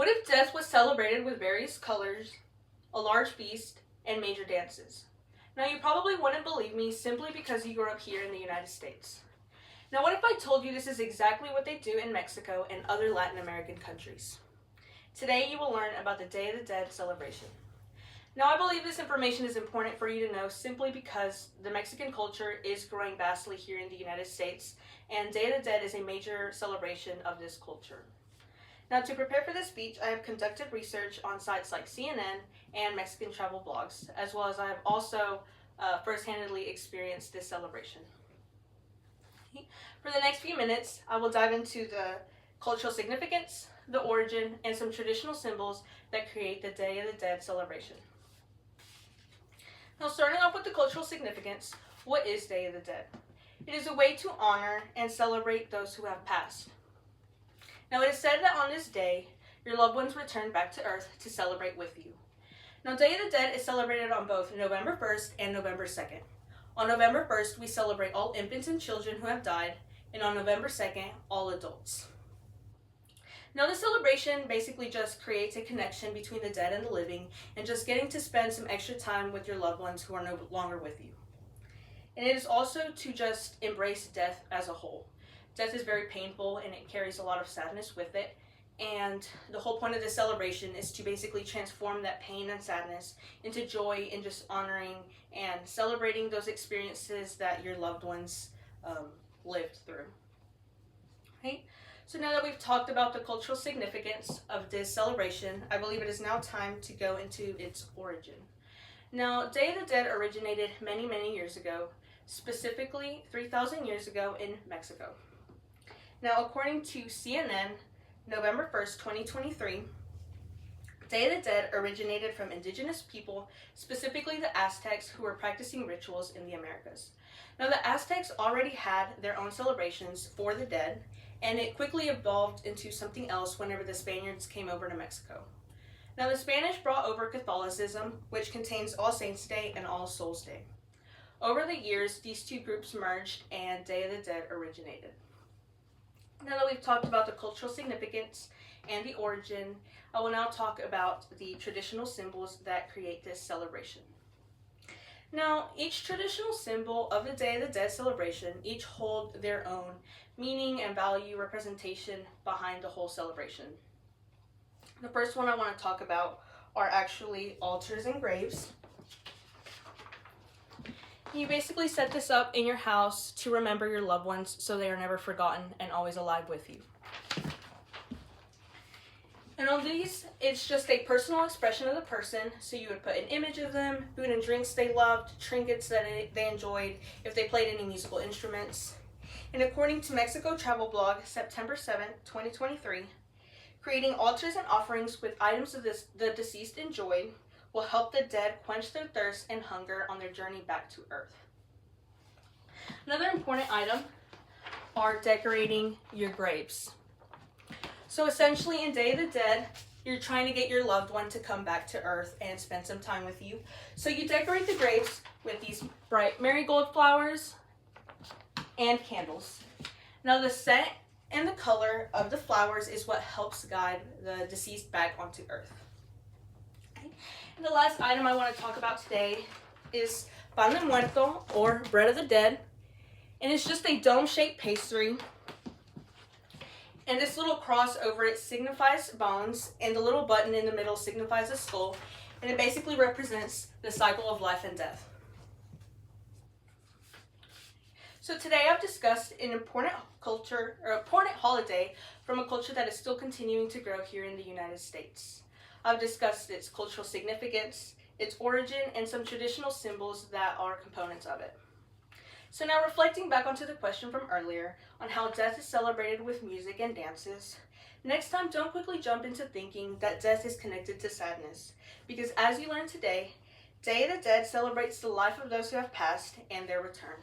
What if death was celebrated with various colors, a large feast, and major dances? Now, you probably wouldn't believe me simply because you grew up here in the United States. Now, what if I told you this is exactly what they do in Mexico and other Latin American countries? Today, you will learn about the Day of the Dead celebration. Now, I believe this information is important for you to know simply because the Mexican culture is growing vastly here in the United States, and Day of the Dead is a major celebration of this culture. Now, to prepare for this speech, I have conducted research on sites like CNN and Mexican travel blogs, as well as I have also first-handedly experienced this celebration. For the next few minutes, I will dive into the cultural significance, the origin, and some traditional symbols that create the Day of the Dead celebration. Now, starting off with the cultural significance, what is Day of the Dead? It is a way to honor and celebrate those who have passed. Now, it is said that on this day, your loved ones return back to Earth to celebrate with you. Now, Day of the Dead is celebrated on both November 1st and November 2nd. On November 1st, we celebrate all infants and children who have died, and on November 2nd, all adults. Now, the celebration basically just creates a connection between the dead and the living, and just getting to spend some extra time with your loved ones who are no longer with you. And it is also to just embrace death as a whole. Death is very painful and it carries a lot of sadness with it. And the whole point of this celebration is to basically transform that pain and sadness into joy and just honoring and celebrating those experiences that your loved ones lived through. Right? So now that we've talked about the cultural significance of this celebration, I believe it is now time to go into its origin. Now, Day of the Dead originated many, many years ago, specifically 3,000 years ago in Mexico. Now, according to CNN, November 1st, 2023, Day of the Dead originated from indigenous people, specifically the Aztecs, who were practicing rituals in the Americas. Now, the Aztecs already had their own celebrations for the dead, and it quickly evolved into something else whenever the Spaniards came over to Mexico. Now, the Spanish brought over Catholicism, which contains All Saints' Day and All Souls' Day. Over the years, these two groups merged and Day of the Dead originated. Now that we've talked about the cultural significance and the origin, I will now talk about the traditional symbols that create this celebration. Now, each traditional symbol of the Day of the Dead celebration each hold their own meaning and value representation behind the whole celebration. The first one I want to talk about are actually altars and graves. You basically set this up in your house to remember your loved ones so they are never forgotten and always alive with you. And on these, it's just a personal expression of the person, so you would put an image of them, food and drinks they loved, trinkets that they enjoyed, if they played any musical instruments. And according to Mexico Travel Blog, September 7th, 2023, creating altars and offerings with items of the deceased enjoyed will help the dead quench their thirst and hunger on their journey back to Earth. Another important item are decorating your graves. So essentially in Day of the Dead, you're trying to get your loved one to come back to Earth and spend some time with you. So you decorate the graves with these bright marigold flowers and candles. Now the scent and the color of the flowers is what helps guide the deceased back onto Earth. And the last item I want to talk about today is pan de muerto, or bread of the dead. And it's just a dome-shaped pastry. And this little cross over it signifies bones, and the little button in the middle signifies a skull. And it basically represents the cycle of life and death. So today I've discussed an important holiday from a culture that is still continuing to grow here in the United States. I've discussed its cultural significance, its origin, and some traditional symbols that are components of it. So now, reflecting back onto the question from earlier on how death is celebrated with music and dances, next time don't quickly jump into thinking that death is connected to sadness, because as you learned today, Day of the Dead celebrates the life of those who have passed and their return.